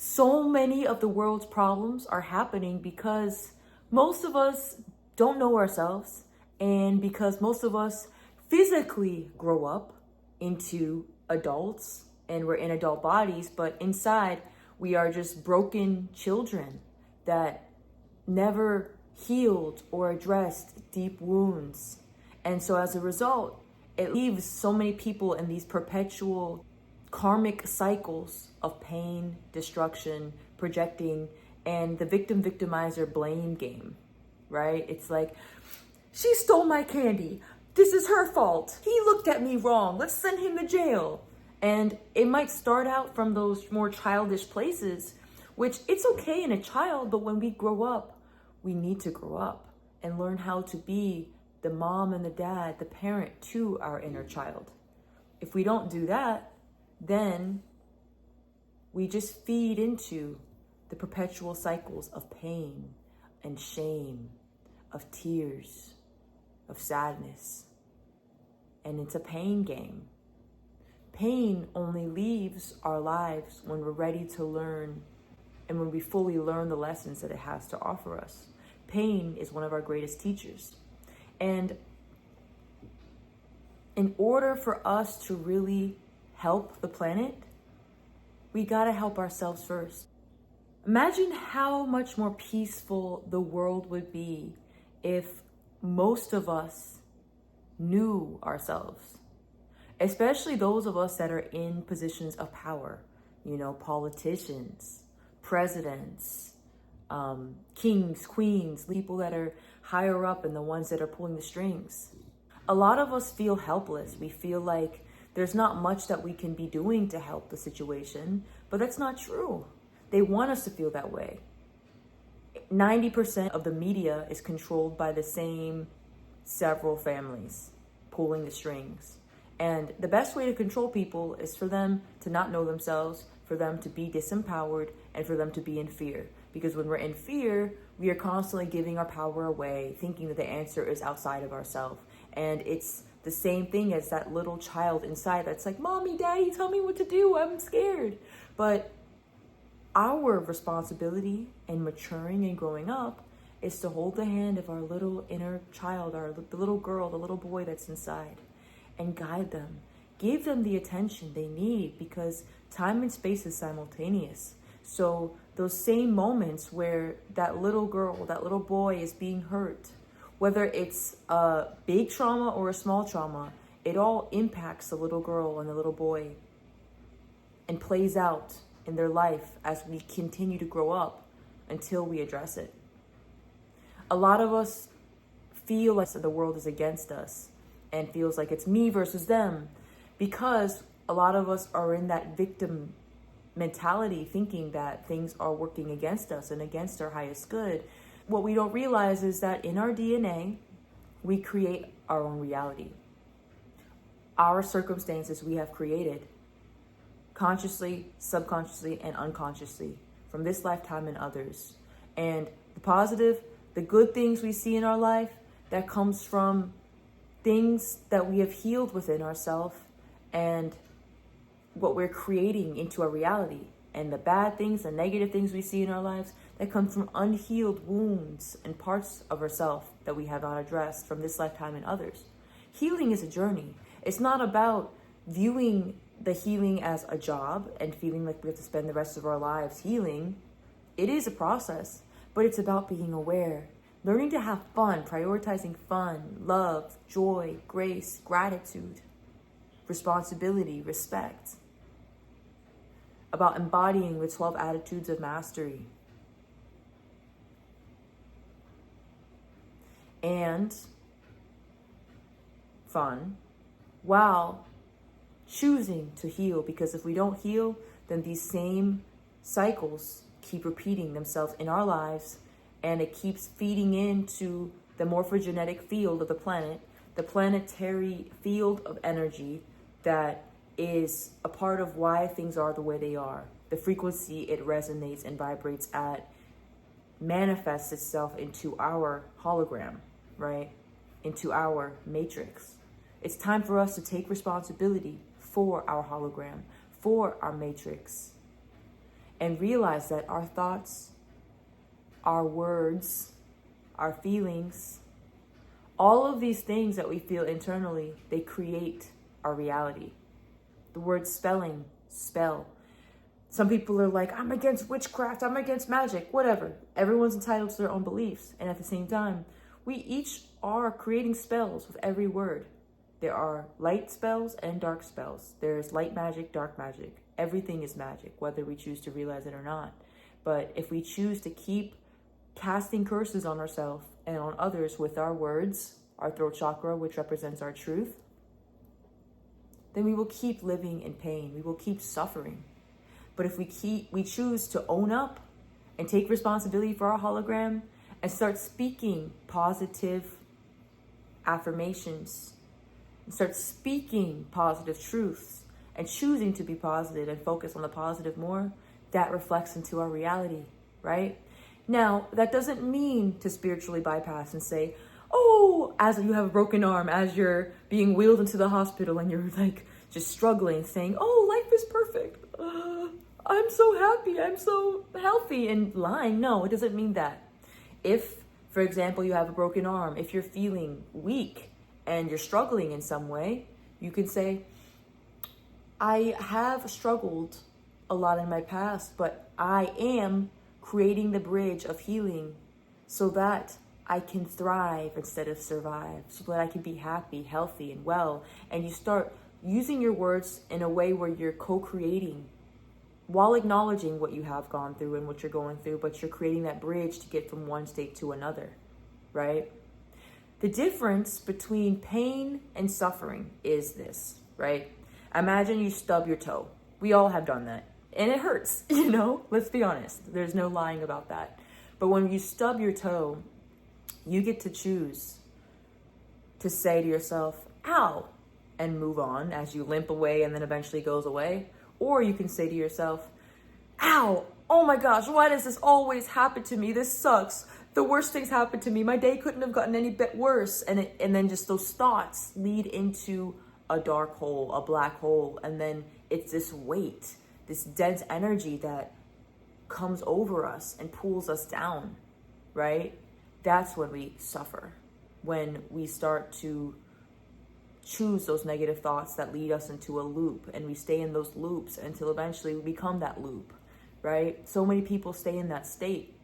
So many of the world's problems are happening because most of us don't know ourselves, and because most of us physically grow up into adults and we're in adult bodies, but inside we are just broken children that never healed or addressed deep wounds. And so as a result, it leaves so many people in these perpetual karmic cycles of pain, destruction, projecting, and the victim-victimizer blame game, right? It's like, she stole my candy. This is her fault. He looked at me wrong. Let's send him to jail. And it might start out from those more childish places, which it's okay in a child, but when we grow up, we need to grow up and learn how to be the mom and the dad, the parent to our inner child. If we don't do that, then we just feed into the perpetual cycles of pain and shame, of tears, of sadness. And it's a pain game. Pain only leaves our lives when we're ready to learn and when we fully learn the lessons that it has to offer us. Pain is one of our greatest teachers. And in order for us to really help the planet, we gotta help ourselves first. Imagine how much more peaceful the world would be if most of us knew ourselves, especially those of us that are in positions of power, politicians, presidents, kings, queens, people that are higher up and the ones that are pulling the strings. A lot of us feel helpless. We feel like there's not much that we can be doing to help the situation, but that's not true. They want us to feel that way. 90% of the media is controlled by the same several families pulling the strings. And the best way to control people is for them to not know themselves, for them to be disempowered, and for them to be in fear. Because when we're in fear, we are constantly giving our power away, thinking that the answer is outside of ourselves. And it's the same thing as that little child inside that's like, Mommy, Daddy, tell me what to do. I'm scared. But our responsibility in maturing and growing up is to hold the hand of our little inner child, the little girl, the little boy that's inside, and guide them. Give them the attention they need, because time and space is simultaneous. So those same moments where that little girl, that little boy is being hurt, whether it's a big trauma or a small trauma, it all impacts the little girl and the little boy and plays out in their life as we continue to grow up until we address it. A lot of us feel like the world is against us and feels like it's me versus them, because a lot of us are in that victim mentality, thinking that things are working against us and against our highest good. What we don't realize is that in our DNA, we create our own reality. Our circumstances we have created consciously, subconsciously, and unconsciously from this lifetime and others. And the positive, the good things we see in our life, that comes from things that we have healed within ourselves and what we're creating into our reality. And the bad things, the negative things we see in our lives, that come from unhealed wounds and parts of ourselves that we have not addressed from this lifetime and others. Healing is a journey. It's not about viewing the healing as a job and feeling like we have to spend the rest of our lives healing. It is a process, but it's about being aware, learning to have fun, prioritizing fun, love, joy, grace, gratitude, responsibility, respect, about embodying the 12 attitudes of mastery, and fun, while choosing to heal. Because if we don't heal, then these same cycles keep repeating themselves in our lives, and it keeps feeding into the morphogenetic field of the planet, the planetary field of energy that is a part of why things are the way they are. The frequency it resonates and vibrates at manifests itself into our hologram, right? Into our matrix. It's time for us to take responsibility for our hologram, for our matrix. and realize that our thoughts, our words, our feelings, all of these things that we feel internally, they create our reality. The word spelling, spell. Some people are like, I'm against witchcraft, I'm against magic, whatever. Everyone's entitled to their own beliefs. And at the same time, we each are creating spells with every word. There are light spells and dark spells. There's light magic, dark magic. Everything is magic, whether we choose to realize it or not. But if we choose to keep casting curses on ourselves and on others with our words, our throat chakra, which represents our truth, then we will keep living in pain. We will keep suffering. But if we choose to own up and take responsibility for our hologram and start speaking positive affirmations, and start speaking positive truths and choosing to be positive and focus on the positive more, that reflects into our reality, right? Now, that doesn't mean to spiritually bypass and say, oh, as you have a broken arm, as you're being wheeled into the hospital and you're like just struggling, saying, oh, life is perfect. I'm so happy. I'm so healthy, and lying. No, it doesn't mean that. If, for example, you have a broken arm, if you're feeling weak and you're struggling in some way, you can say, I have struggled a lot in my past, but I am creating the bridge of healing so that I can thrive instead of survive, so that I can be happy, healthy, and well. And you start using your words in a way where you're co-creating while acknowledging what you have gone through and what you're going through, but you're creating that bridge to get from one state to another, right? The difference between pain and suffering is this, right? Imagine you stub your toe. We all have done that. And it hurts, let's be honest. There's no lying about that. But when you stub your toe, you get to choose to say to yourself, ow, and move on as you limp away and then eventually goes away. Or you can say to yourself, ow, oh my gosh, why does this always happen to me? This sucks. The worst things happen to me. My day couldn't have gotten any bit worse. And then just those thoughts lead into a dark hole, a black hole. And then it's this weight, this dense energy that comes over us and pulls us down, right? That's when we suffer, when we start to choose those negative thoughts that lead us into a loop, and we stay in those loops until eventually we become that loop, right? So many people stay in that state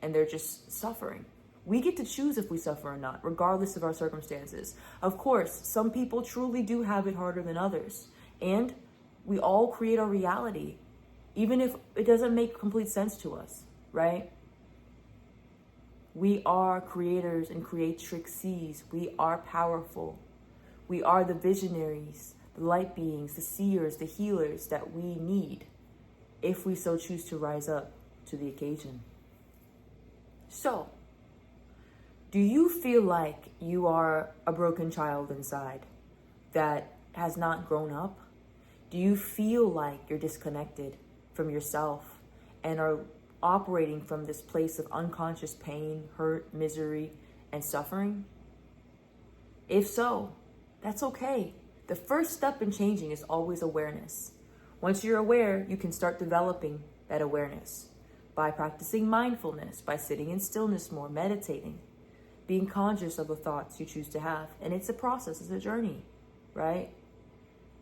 and they're just suffering. We get to choose if we suffer or not, regardless of our circumstances. Of course, some people truly do have it harder than others, and we all create our reality, even if it doesn't make complete sense to us, right? We are creators and creatrixes. We are powerful. We are the visionaries, the light beings, the seers, the healers that we need if we so choose to rise up to the occasion. So, do you feel like you are a broken child inside that has not grown up? Do you feel like you're disconnected from yourself and are operating from this place of unconscious pain, hurt, misery, and suffering? If so, that's okay. The first step in changing is always awareness. Once you're aware, you can start developing that awareness by practicing mindfulness, by sitting in stillness more, meditating, being conscious of the thoughts you choose to have. And it's a process, it's a journey, right?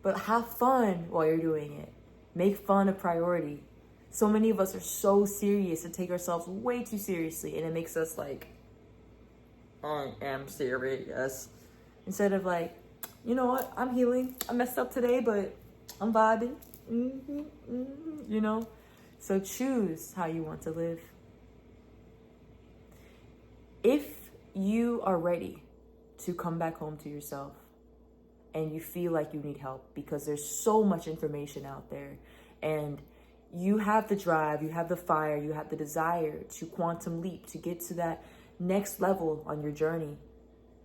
But have fun while you're doing it. Make fun a priority. So many of us are so serious and take ourselves way too seriously, and it makes us like, I am serious. Instead of like, you know what, I'm healing. I messed up today, but I'm vibing. So choose how you want to live. If you are ready to come back home to yourself and you feel like you need help because there's so much information out there and you have the drive, you have the fire, you have the desire to quantum leap, to get to that next level on your journey,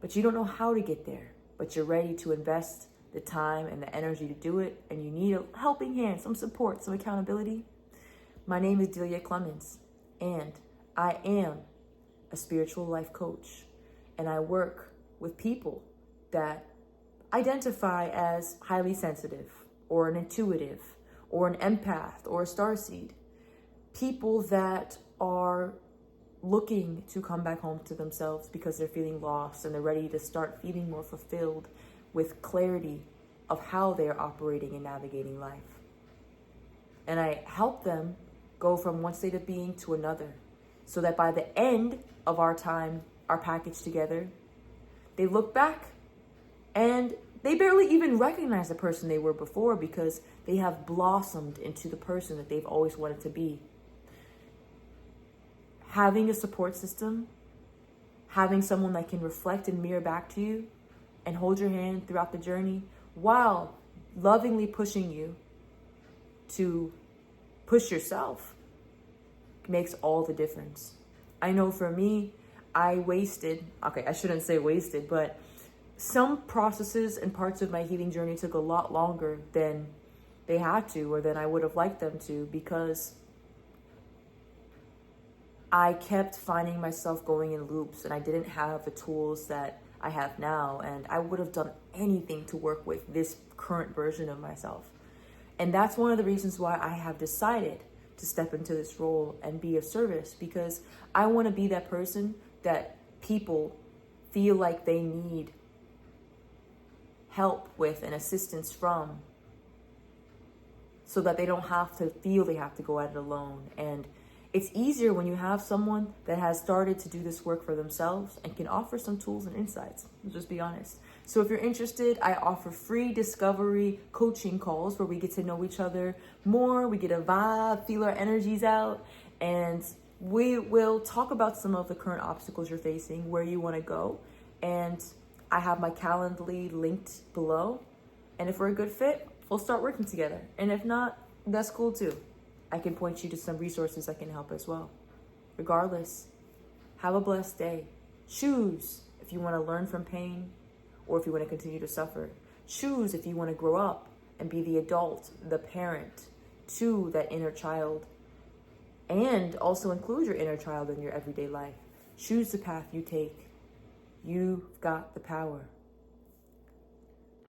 but you don't know how to get there, but you're ready to invest the time and the energy to do it, and you need a helping hand, some support, some accountability. My name is Daelia Clemens, and I am a spiritual life coach, and I work with people that identify as highly sensitive or an intuitive or an empath or a starseed. people that are looking to come back home to themselves because they're feeling lost and they're ready to start feeling more fulfilled with clarity of how they are operating and navigating life. And I help them go from one state of being to another so that by the end of our time, our package together, they look back and they barely even recognize the person they were before because they have blossomed into the person that they've always wanted to be. Having a support system, having someone that can reflect and mirror back to you and hold your hand throughout the journey while lovingly pushing you to push yourself makes all the difference. I know for me, I shouldn't say wasted, but some processes and parts of my healing journey took a lot longer than they had to or than I would have liked them to because I kept finding myself going in loops and I didn't have the tools that I have now, and I would have done anything to work with this current version of myself. And that's one of the reasons why I have decided to step into this role and be of service, because I want to be that person that people feel like they need help with and assistance from, so that they don't have to feel they have to go at it alone. And it's easier when you have someone that has started to do this work for themselves and can offer some tools and insights. Let's just be honest. So if you're interested, I offer free discovery coaching calls where we get to know each other more. We get a vibe, feel our energies out, and we will talk about some of the current obstacles you're facing, where you want to go. And I have my Calendly linked below. And if we're a good fit, we'll start working together. And if not, that's cool too. I can point you to some resources that can help as well. Regardless, have a blessed day. Choose if you want to learn from pain or if you want to continue to suffer. Choose if you want to grow up and be the adult, the parent to that inner child, and also include your inner child in your everyday life. Choose the path you take. You've got the power.